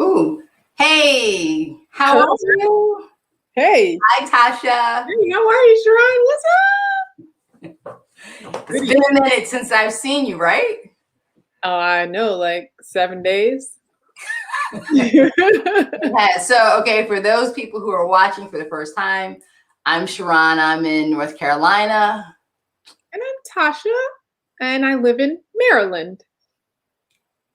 Ooh. Hey, how are you? Hey, Hi, Tasha. hey, how are you, Cheron? What's up? It's been a minute since I've seen you, right? Oh, I know, like 7 days. Yeah. So, okay, for those people who are watching for the first time, I'm Cheron. I'm in North Carolina, And I'm Tasha, and I live in Maryland.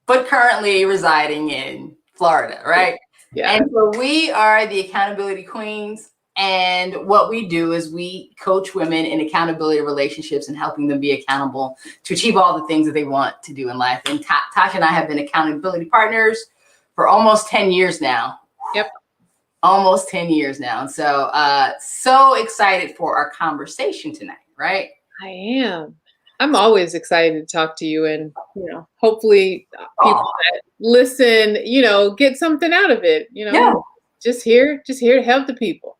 but currently residing in Florida, right? Yeah. And so we are the accountability queens. And what we do is we coach women in accountability relationships and helping them be accountable to achieve all the things that they want to do in life. And Tasha and I have been accountability partners for almost 10 years now. Yep. Almost 10 years now. And so excited for our conversation tonight, right? I am. I'm always excited to talk to you, and hopefully people that listen, get something out of it. Yeah. Just here to help the people.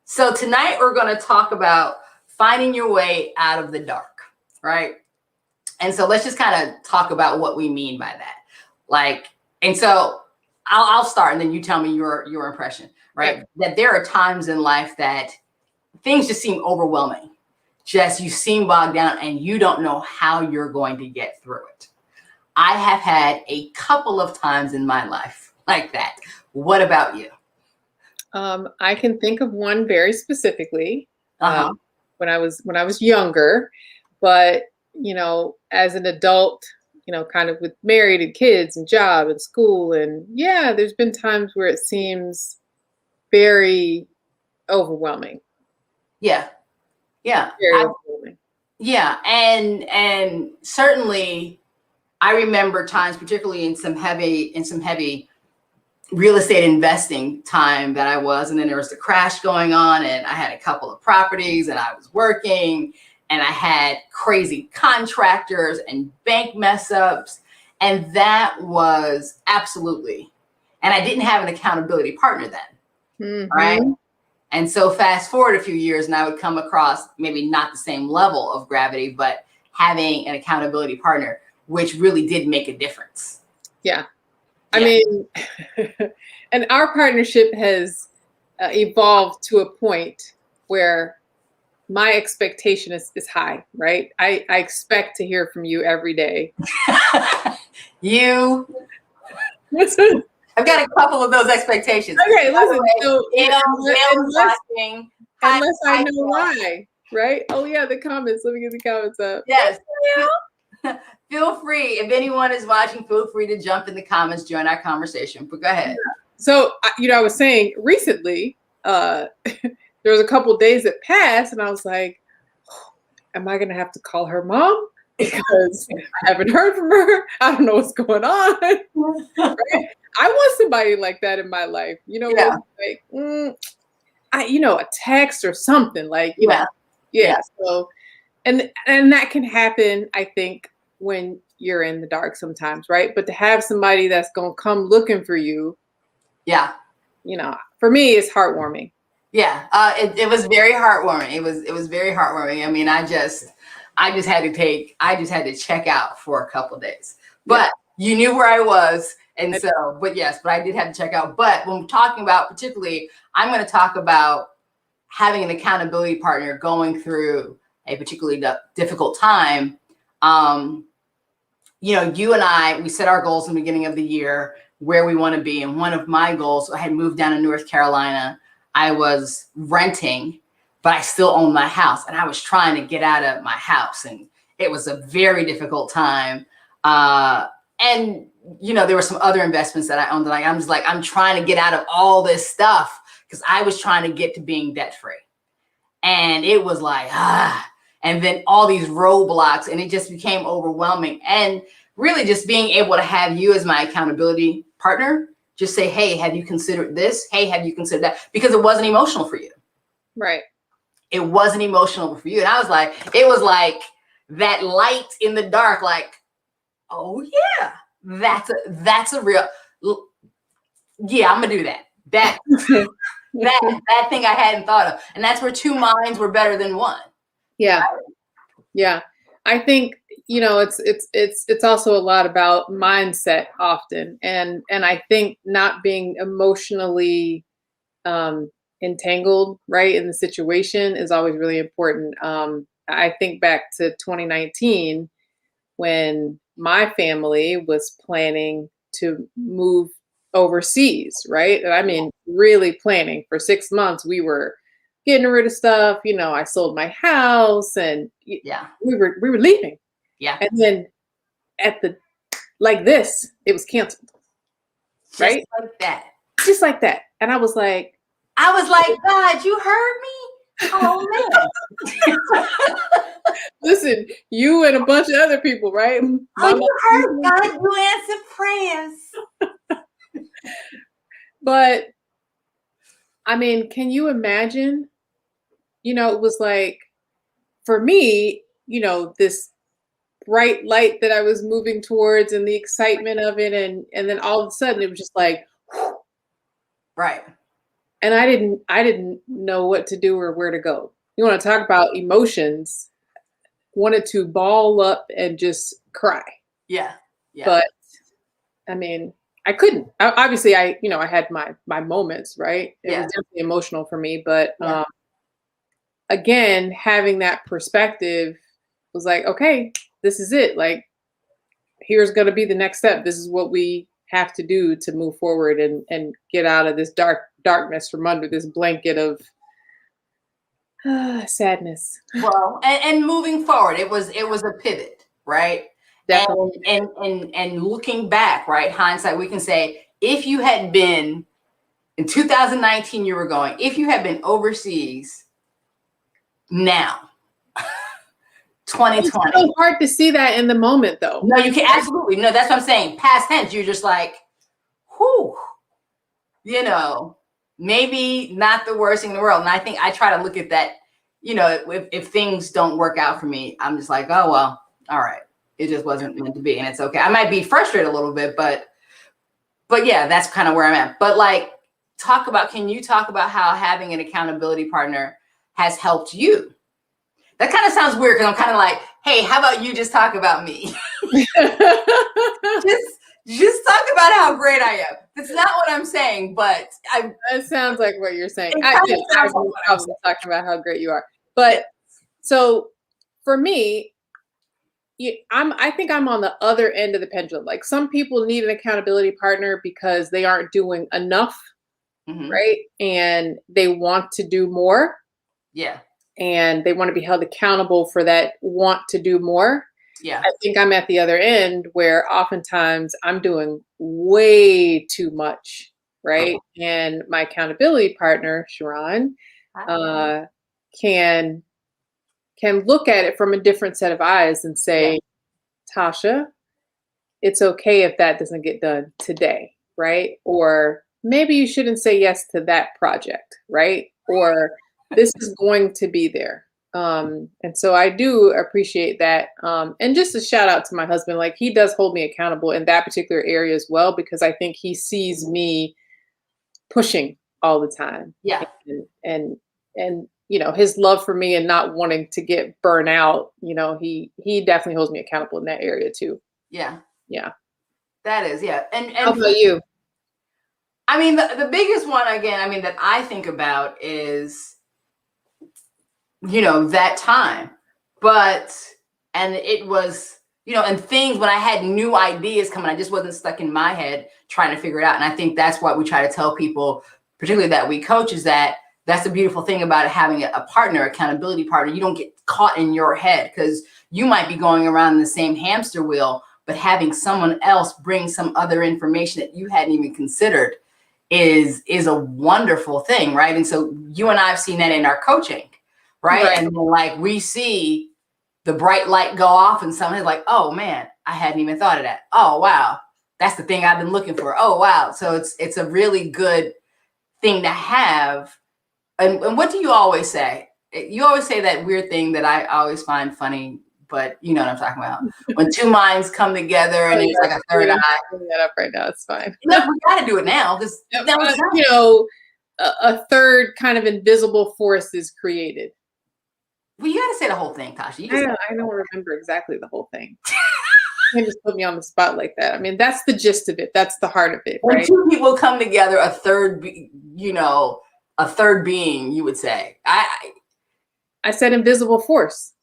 So tonight we're going to talk about finding your way out of the dark, right? And so let's just kind of talk about what we mean by that. And so I'll start and then you tell me your impression, right? Okay. That there are times in life that things just seem overwhelming. Just you seem bogged down and you don't know how you're going to get through it. I have had a couple of times in my life like that. What about you? I can think of one very specifically Uh-huh. when I was younger, but as an adult, kind of with married and kids and job and school, and yeah, there's been times where it seems very overwhelming. Yeah. Yeah. Very overwhelming. Yeah. And certainly I remember times, particularly in some heavy real estate investing time that I was, and then there was the crash going on, and I had a couple of properties, and I was working, and I had crazy contractors and bank mess ups, and that was absolutely, and I didn't have an accountability partner then, right? Mm-hmm. And so fast forward a few years, and I would come across maybe not the same level of gravity, but having an accountability partner, which really did make a difference. Yeah. I mean, and our partnership has evolved to a point where my expectation is high, right? I expect to hear from you every day. You, Listen, I've got a couple of those expectations. okay, listen. So unless I know why, right? Oh yeah, the comments. Let me get the comments up. Yes. Feel free. If anyone is watching, feel free to jump in the comments, join our conversation. But go ahead. So I was saying recently, there was a couple days that passed, and I was like, am I gonna have to call her mom? Because I haven't heard from her. I don't know what's going on. Right? I want somebody like that in my life. Yeah. Like a text or something like, Yeah. So, and that can happen, I think, when you're in the dark sometimes, right? But to have somebody that's gonna come looking for you, Yeah. For me, it's heartwarming. Yeah. It was very heartwarming. It was very heartwarming. I mean, I just had to check out for a couple of days. But you knew where I was. And so, but I did have to check out. But when we're talking about, particularly, I'm going to talk about having an accountability partner going through a particularly difficult time. You and I, we set our goals in the beginning of the year where we want to be. And one of my goals, I had moved down to North Carolina. I was renting, but I still owned my house. And I was trying to get out of my house. And it was a very difficult time. And there were some other investments that I owned. And I'm trying to get out of all this stuff because I was trying to get to being debt free. And it was like, and then all these roadblocks, and it just became overwhelming. And really just being able to have you as my accountability partner, just say, hey, have you considered this? Hey, have you considered that? Because it wasn't emotional for you. Right. It wasn't emotional for you. And it was like that light in the dark, like, oh yeah, that's a real, yeah, I'm gonna do that. That thing I hadn't thought of. And that's where two minds were better than one. Yeah. Yeah. I think, it's also a lot about mindset often, and I think not being emotionally entangled, right, in the situation is always really important. I think back to 2019 when my family was planning to move overseas, right? And I mean, really planning for 6 months. We were getting rid of stuff. I sold my house, and Yeah. we were leaving. Yeah. And then at the like this, it was canceled, Just right? like that. Just like that. And I was like, I was like, God, you heard me? Oh man. listen, you and a bunch of other people, right? Oh, you heard God, you answered prayers. But I mean, can you imagine? It was like for me, this bright light that I was moving towards and the excitement of it, and then all of a sudden it was just like, Right. and I didn't know what to do or where to go. You want to talk about emotions? Wanted to ball up and just cry. Yeah. Yeah. But I mean, I couldn't. Obviously, I had my moments, right? It was definitely emotional for me, but again, having that perspective was like, okay, this is it. Like, here's going to be the next step. This is what we have to do to move forward and get out of this darkness from under this blanket of sadness. Well, and moving forward, it was a pivot, right? Definitely. And looking back, right, hindsight, we can say if you had been in 2019, you were going. If you had been overseas now, 2020. It's so hard to see that in the moment, though. No, you can absolutely. No, that's what I'm saying. Past tense, you're just like, whew, maybe not the worst thing in the world. And I think I try to look at that, if things don't work out for me, I'm just like, oh, well, all right. It just wasn't meant to be. And it's okay. I might be frustrated a little bit, but yeah, that's kind of where I'm at. But like, can you talk about how having an accountability partner has helped you? That kind of sounds weird because I'm kind of like, hey, how about you just talk about me? just talk about how great I am. That's not what I'm saying, but it sounds like what you're saying. I was talking about how great you are. But so for me, I think I'm on the other end of the pendulum. Like some people need an accountability partner because they aren't doing enough, right? And they want to do more. Yeah. And they want to be held accountable for that want to do more. Yeah. I think I'm at the other end where oftentimes I'm doing way too much, right? And my accountability partner, Cheron, can look at it from a different set of eyes and say, Tasha, it's okay if that doesn't get done today, right? Or maybe you shouldn't say yes to that project, right? Or this is going to be there. And so I do appreciate that. And just a shout out to my husband, like he does hold me accountable in that particular area as well, because I think he sees me pushing all the time. Yeah. And his love for me and not wanting to get burnt out, he definitely holds me accountable in that area too. Yeah. Yeah. That is, yeah. And how about you? I mean, the biggest one, again, that I think about is, that time. And it was, and things when I had new ideas coming, I just wasn't stuck in my head trying to figure it out. And I think that's what we try to tell people, particularly that we coach, is that's the beautiful thing about having a partner, accountability partner. You don't get caught in your head because you might be going around the same hamster wheel, but having someone else bring some other information that you hadn't even considered is a wonderful thing, right? And so you and I have seen that in our coaching, right? And like we see the bright light go off and someone's like, oh man, I hadn't even thought of that. Oh, wow. That's the thing I've been looking for. Oh, wow. So it's a really good thing to have. And what do you always say? You always say that weird thing that I always find funny, but you know what I'm talking about. When two minds come together and it's like a third eye. Bring that up right now. It's fine. No, we got to do it now because a third kind of invisible force is created. Well, you got to say the whole thing, Tasha. I don't remember exactly the whole thing. You can't just put me on the spot like that. I mean, that's the gist of it. That's the heart of it, when right? two people come together, a third being, you would say. I said invisible force.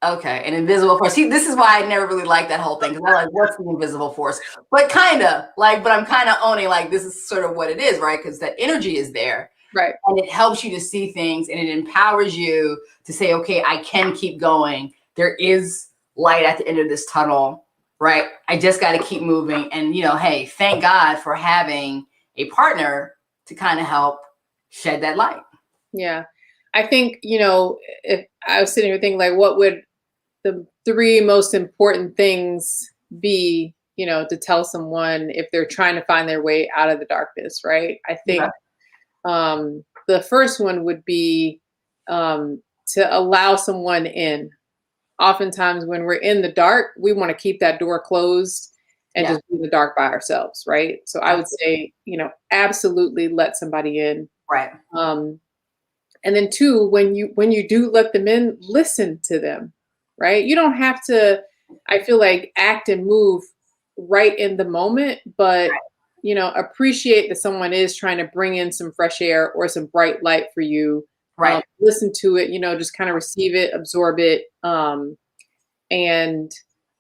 Okay, an invisible force. See, this is why I never really liked that whole thing, because I'm like, what's the invisible force? But kind of like, but I'm kind of owning like this is sort of what it is, right? Because that energy is there, right? And it helps you to see things, and it empowers you to say, okay, I can keep going. There is light at the end of this tunnel, right? I just got to keep moving, and hey, thank God for having a partner to kind of help shed that light. Yeah, I think if I was sitting here thinking like, what would the 3 most important things be, to tell someone if they're trying to find their way out of the darkness, right? I think the first one would be to allow someone in. Oftentimes when we're in the dark, we want to keep that door closed and just be in the dark by ourselves, right? So I would say, absolutely let somebody in. Right. And then 2, when you do let them in, listen to them. Right? You don't have to, I feel like, act and move right in the moment, but appreciate that someone is trying to bring in some fresh air or some bright light for you. Right. Listen to it, just kind of receive it, absorb it. And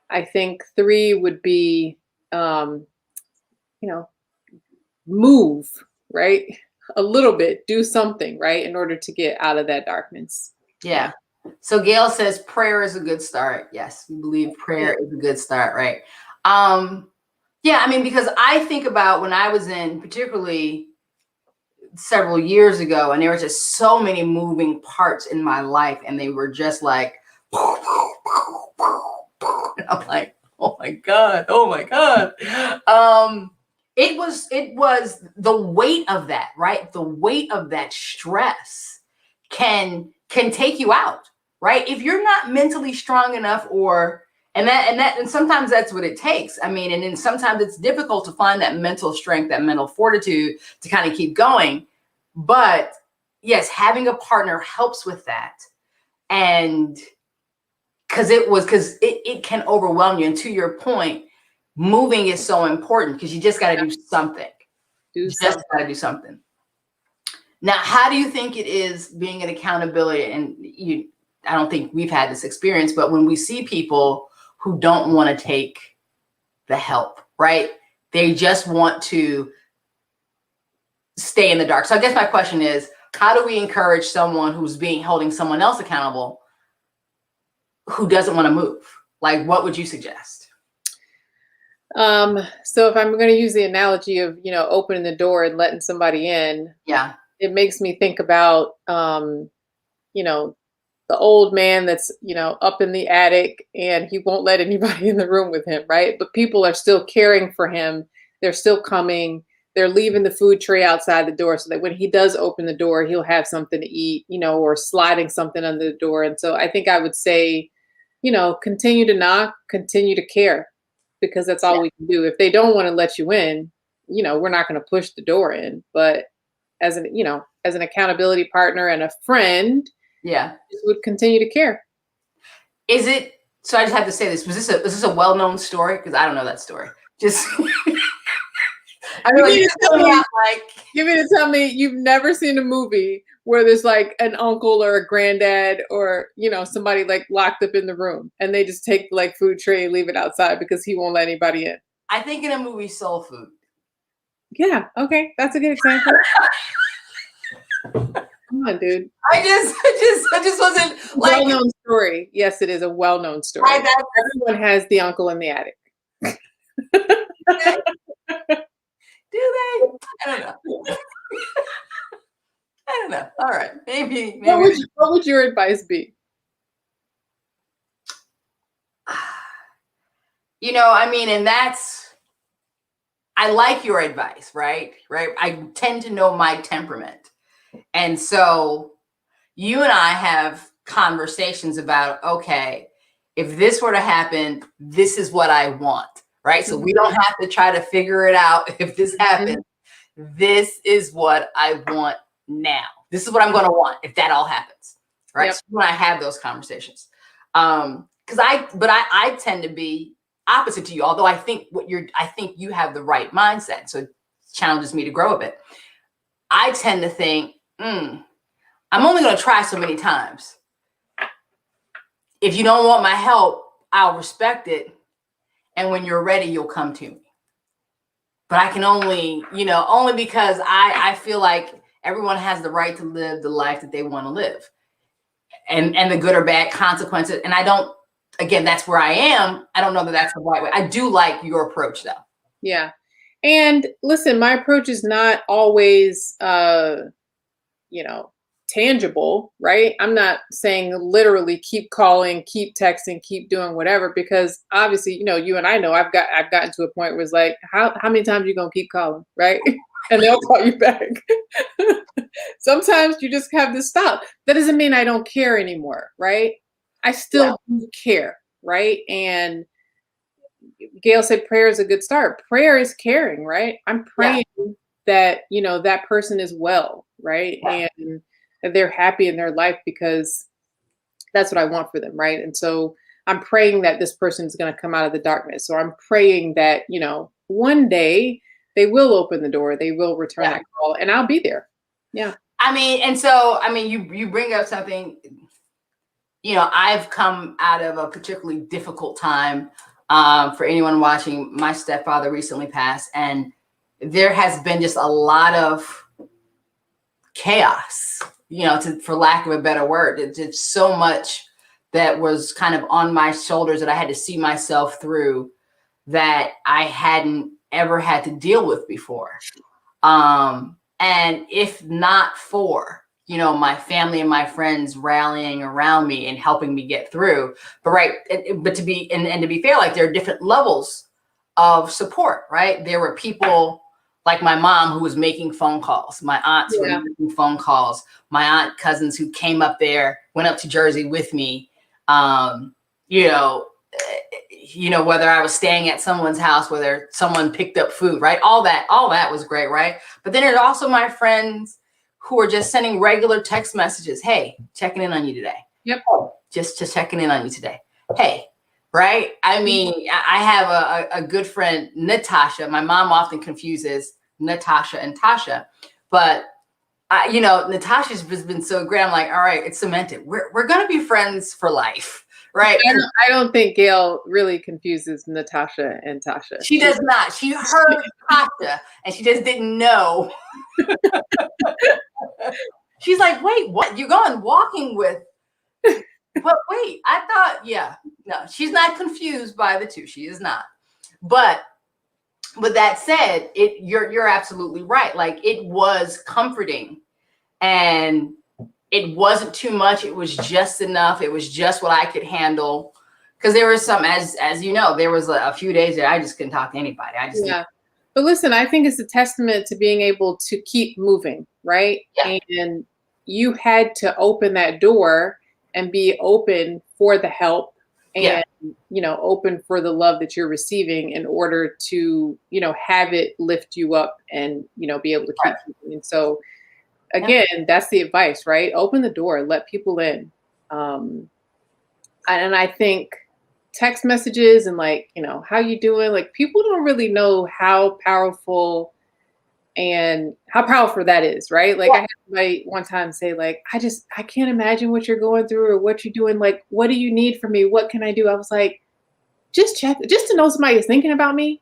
I think 3 would be, move, right? A little bit, do something, right? In order to get out of that darkness. Yeah. So Gail says prayer is a good start. Yes, we believe prayer is a good start, right? Yeah, I mean, because I think about when I was in, particularly several years ago, and there were just so many moving parts in my life, and they were just like, and I'm like, oh my God. It was the weight of that, right? The weight of that stress can take you out, right? If you're not mentally strong enough, and sometimes that's what it takes. I mean, and then sometimes it's difficult to find that mental strength, that mental fortitude to kind of keep going. But yes, having a partner helps with that. And because it can overwhelm you. And to your point, moving is so important because you just got to do something. Just got to do something. Now, how do you think it is being an accountability? And I don't think we've had this experience, but when we see people who don't want to take the help, right? They just want to stay in the dark. So I guess my question is, how do we encourage someone who's holding someone else accountable who doesn't want to move? Like, what would you suggest? So if I'm going to use the analogy of, opening the door and letting somebody in, it makes me think about, the old man that's, up in the attic and he won't let anybody in the room with him, right? But people are still caring for him. They're still coming. They're leaving the food tray outside the door so that when he does open the door, he'll have something to eat, or sliding something under the door. And so I think I would say, continue to knock, continue to care, because that's all we can do. If they don't want to let you in, we're not going to push the door in. But as an accountability partner and a friend, would continue to care. Is it? So I just have to say this. Was this a well-known story? Because I don't know that story. Just. You mean to tell me you've never seen a movie where there's like an uncle or a granddad or, somebody like locked up in the room and they just take like food tray and leave it outside because he won't let anybody in? I think in a movie Soul Food. Yeah. Okay. That's a good example. Come on, dude. I just wasn't like well-known story. Yes, it is a well-known story. Everyone has the uncle in the attic. Do they? I don't know. I don't know. All right. Maybe. What would your advice be? I mean, and I like your advice, right? Right. I tend to know my temperament. And so you and I have conversations about, okay, if this were to happen, this is what I want. Right. So we don't have to try to figure it out. If this happens, this is what I want now. This is what I'm going to want if that all happens. right? Yep. So when I have those conversations, because I tend to be opposite to you. Although I think you have the right mindset, so it challenges me to grow a bit. I tend to think, I'm only going to try so many times. If you don't want my help, I'll respect it, and when you're ready, you'll come to me. But I can only because I feel like everyone has the right to live the life that they want to live, and the good or bad consequences. And I don't, again, that's where I am. I don't know that that's the right way. I do like your approach though. Yeah. And listen, my approach is not always, tangible, right? I'm not saying literally keep calling, keep texting, keep doing whatever, because obviously, you and I know I've gotten to a point where it's like, how many times are you gonna keep calling, right? And they'll call you back. Sometimes you just have to stop. That doesn't mean I don't care anymore, right? I still do care, right? And Gail said prayer is a good start. Prayer is caring, right? I'm praying that, that person is well, right? Yeah. And that they're happy in their life, because that's what I want for them, right? And so I'm praying that this person is going to come out of the darkness. So I'm praying that, one day they will open the door, they will return that call, and I'll be there. Yeah. You bring up something, I've come out of a particularly difficult time. For anyone watching, my stepfather recently passed, and there has been just a lot of chaos, for lack of a better word. It's so much that was kind of on my shoulders that I had to see myself through that I hadn't ever had to deal with before. And if not for, my family and my friends rallying around me and helping me get through, but to be fair, like there are different levels of support, right? There were people like my mom who was making phone calls, my aunts who were making phone calls, my aunt cousins who came up there, went up to Jersey with me, whether I was staying at someone's house, whether someone picked up food, right? All that was great, right? But then there's also my friends who are just sending regular text messages. Hey, checking in on you today. Yep. Just checking in on you today. Hey, right? I mean, I have a good friend, Natasha. My mom often confuses Natasha and Tasha, but Natasha's just been so great. I'm like, all right, it's cemented. We're gonna be friends for life, right? I don't think Gail really confuses Natasha and Tasha. She does not. She heard Tasha and she just didn't know. She's like, wait, what? You're going walking with? But wait, I thought, no, she's not confused by the two. She is not. But with that said, you're absolutely right. Like it was comforting, and it wasn't too much. It was just enough. It was just what I could handle. Because there was some, as there was a few days that I just couldn't talk to anybody. But listen, I think it's a testament to being able to keep moving, right? Yeah. And you had to open that door and be open for the help and, open for the love that you're receiving in order to, have it lift you up and, be able to keep moving. And so again, that's the advice, right? Open the door, let people in. And I think text messages and how you doing? Like people don't really know how powerful that is, right? Like I had somebody one time say I can't imagine what you're going through or what you're doing. Like, what do you need from me? What can I do? I was like, just check, just to know somebody is thinking about me.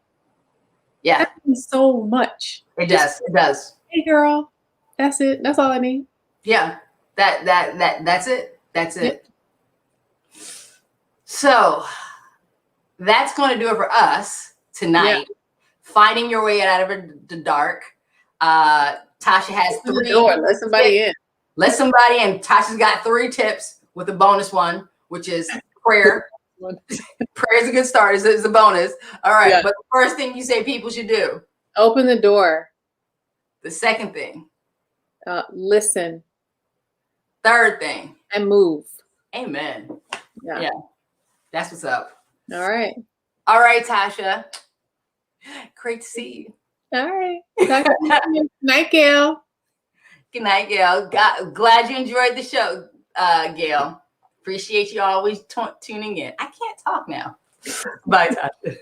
Yeah. That means so much. It does. Hey girl, that's it. That's all I need. Yeah. That's it. That's it. So that's going to do it for us tonight. Yeah. Finding your way out of the dark. Tasha has 3. Let somebody in. Let somebody in. Tasha's got 3 tips with a bonus one, which is prayer. Prayer is a good start. It's a bonus. All right. Yeah. But the first thing you say people should do. Open the door. The second thing. Listen. Third thing. And move. Amen. Yeah. That's what's up. All right. All right, Tasha. Great to see you. All right. Good night, Gail. Good night, Gail. Glad you enjoyed the show. Gail. Appreciate you always tuning in. I can't talk now. Bye, Tasha.